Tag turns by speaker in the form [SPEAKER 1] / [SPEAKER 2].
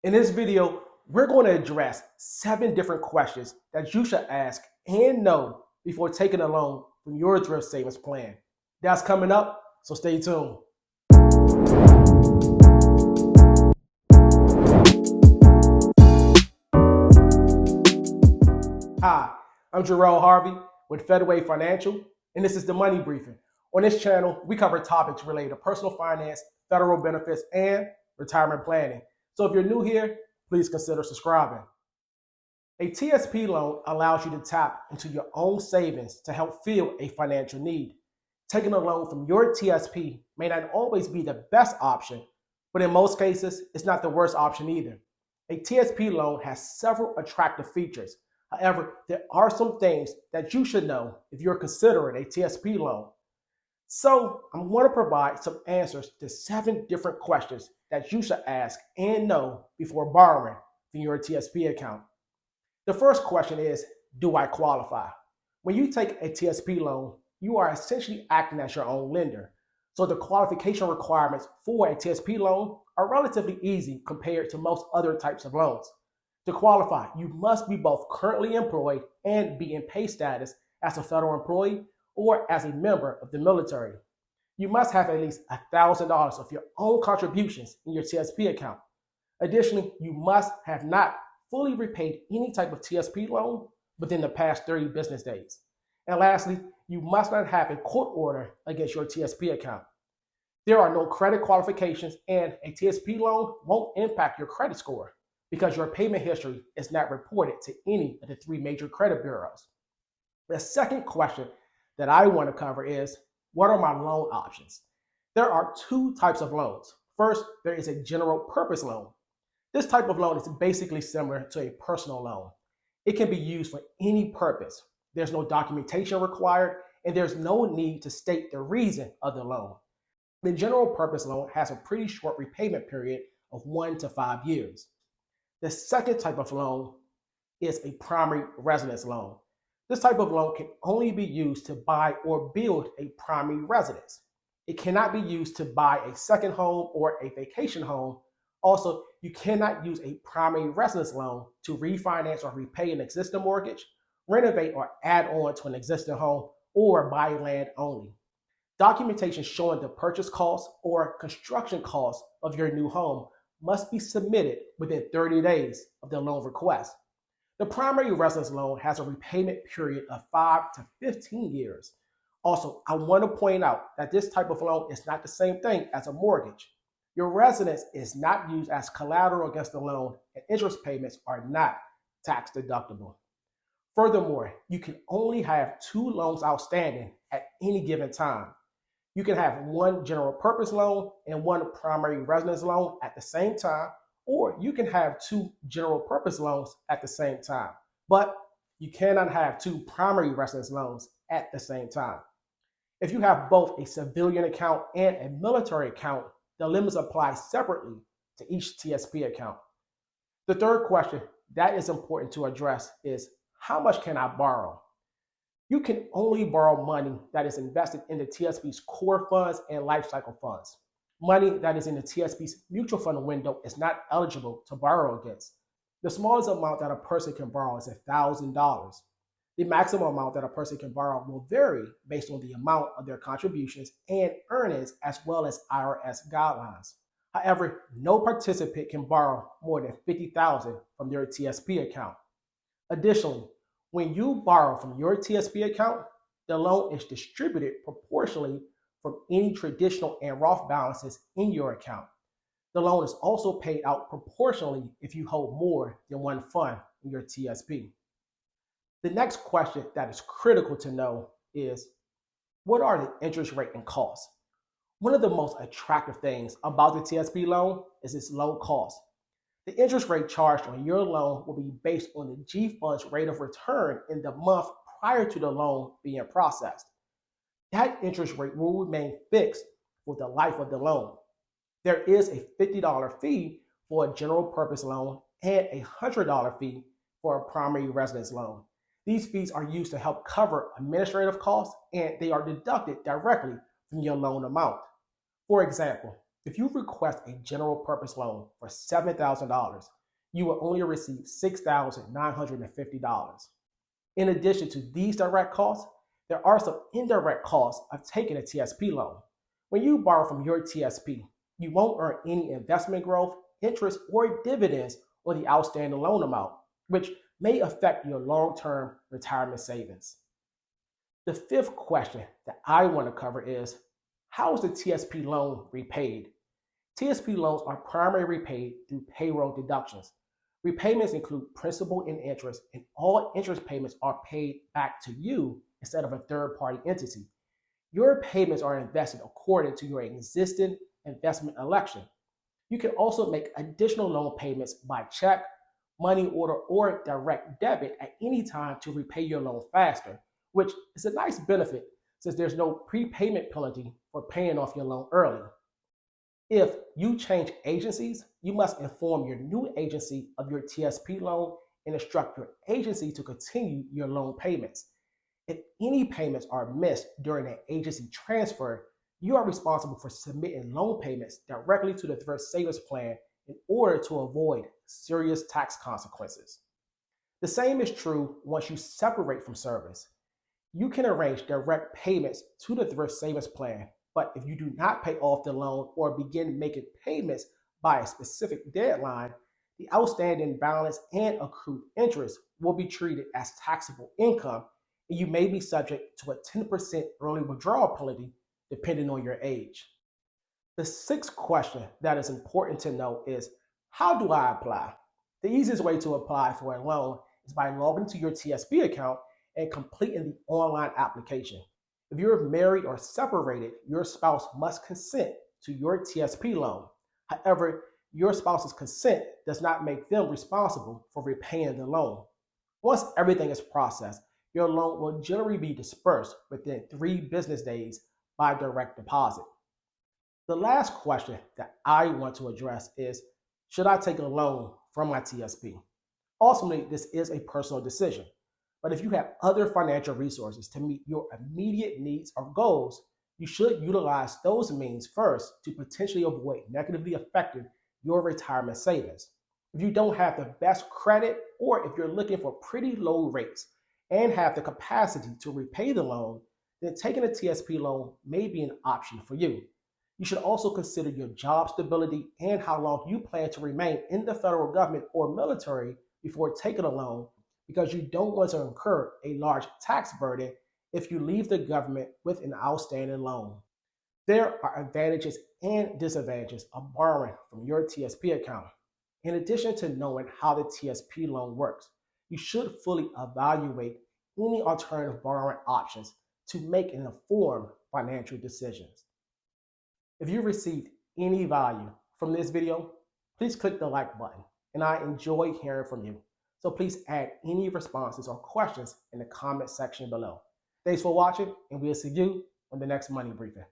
[SPEAKER 1] In this video, we're going to address 7 different questions that you should ask and know before taking a loan from your thrift savings plan. That's coming up, so stay tuned. Hi, I'm Jerome Harvey with Federal Financial, and this is the Money Briefing. On this channel, we cover topics related to personal finance, federal benefits, and retirement planning. So if you're new here, please consider subscribing. A TSP loan allows you to tap into your own savings to help fill a financial need. Taking a loan from your TSP may not always be the best option, but in most cases, it's not the worst option either. A TSP loan has several attractive features. However, there are some things that you should know if you're considering a TSP loan. So I'm going to provide some answers to 7 different questions that you should ask and know before borrowing from your TSP account. The first question is, do I qualify? When you take a TSP loan, you are essentially acting as your own lender. So the qualification requirements for a TSP loan are relatively easy compared to most other types of loans. To qualify, you must be both currently employed and be in pay status as a federal employee or as a member of the military. You must have at least $1,000 of your own contributions in your TSP account. Additionally, you must have not fully repaid any type of TSP loan within the past 30 business days. And lastly, you must not have a court order against your TSP account. There are no credit qualifications, and a TSP loan won't impact your credit score because your payment history is not reported to any of the 3 major credit bureaus. The second question that I want to cover is, what are my loan options? There are 2 types of loans. First, there is a general purpose loan. This type of loan is basically similar to a personal loan. It can be used for any purpose. There's no documentation required, and there's no need to state the reason of the loan. The general purpose loan has a pretty short repayment period of 1 to 5 years. The second type of loan is a primary residence loan. This type of loan can only be used to buy or build a primary residence. It cannot be used to buy a second home or a vacation home. Also, you cannot use a primary residence loan to refinance or repay an existing mortgage, renovate or add on to an existing home, or buy land only. Documentation showing the purchase cost or construction cost of your new home must be submitted within 30 days of the loan request. The primary residence loan has a repayment period of 5 to 15 years. Also, I want to point out that this type of loan is not the same thing as a mortgage. Your residence is not used as collateral against the loan, and interest payments are not tax deductible. Furthermore, you can only have 2 loans outstanding at any given time. You can have 1 general purpose loan and 1 primary residence loan at the same time, or you can have 2 general purpose loans at the same time. But you cannot have 2 primary residence loans at the same time. If you have both a civilian account and a military account, the limits apply separately to each TSP account. The third question that is important to address is, how much can I borrow? You can only borrow money that is invested in the TSP's core funds and life cycle funds. Money that is in the TSP's mutual fund window is not eligible to borrow against. The smallest amount that a person can borrow is $1,000. The maximum amount that a person can borrow will vary based on the amount of their contributions and earnings, as well as IRS guidelines. However, no participant can borrow more than $50,000 from their TSP account. Additionally, when you borrow from your TSP account, the loan is distributed proportionally from any traditional and Roth balances in your account. The loan is also paid out proportionally if you hold more than 1 fund in your TSP. The next question that is critical to know is, what are the interest rate and costs? One of the most attractive things about the TSP loan is its low cost. The interest rate charged on your loan will be based on the G-Fund's rate of return in the month prior to the loan being processed. That interest rate will remain fixed for the life of the loan. There is a $50 fee for a general purpose loan and a $100 fee for a primary residence loan. These fees are used to help cover administrative costs, and they are deducted directly from your loan amount. For example, If you request a general purpose loan for $7,000, you will only receive $6,950. In addition to these direct costs, there are some indirect costs of taking a TSP loan. When you borrow from your TSP, you won't earn any investment growth, interest, or dividends on the outstanding loan amount, which may affect your long-term retirement savings. The fifth question that I want to cover is, how is the TSP loan repaid? TSP loans are primarily repaid through payroll deductions. Repayments include principal and interest, and all interest payments are paid back to you instead of a third-party entity. Your payments are invested according to your existing investment election. You can also make additional loan payments by check, money order, or direct debit at any time to repay your loan faster, which is a nice benefit since there's no prepayment penalty for paying off your loan early. If you change agencies, you must inform your new agency of your TSP loan and instruct your agency to continue your loan payments. If any payments are missed during an agency transfer, you are responsible for submitting loan payments directly to the Thrift Savings Plan in order to avoid serious tax consequences. The same is true once you separate from service. You can arrange direct payments to the Thrift Savings Plan, but if you do not pay off the loan or begin making payments by a specific deadline, the outstanding balance and accrued interest will be treated as taxable income, and you may be subject to a 10% early withdrawal penalty depending on your age. The sixth question that is important to know is, how do I apply? The easiest way to apply for a loan is by logging into your TSP account and completing the online application. If you're married or separated, your spouse must consent to your TSP loan. However, your spouse's consent does not make them responsible for repaying the loan. Once everything is processed, your loan will generally be dispersed within 3 business days by direct deposit. The last question that I want to address is, should I take a loan from my TSP? Ultimately, this is a personal decision. But if you have other financial resources to meet your immediate needs or goals, you should utilize those means first to potentially avoid negatively affecting your retirement savings. If you don't have the best credit, or if you're looking for pretty low rates and have the capacity to repay the loan, then taking a TSP loan may be an option for you. You should also consider your job stability and how long you plan to remain in the federal government or military before taking a loan, because you don't want to incur a large tax burden if you leave the government with an outstanding loan. There are advantages and disadvantages of borrowing from your TSP account. In addition to knowing how the TSP loan works, you should fully evaluate any alternative borrowing options to make an informed financial decisions. If you received any value from this video, please click the like button, and I enjoy hearing from you. So please add any responses or questions in the comment section below. Thanks for watching, and we'll see you on the next Money Briefing.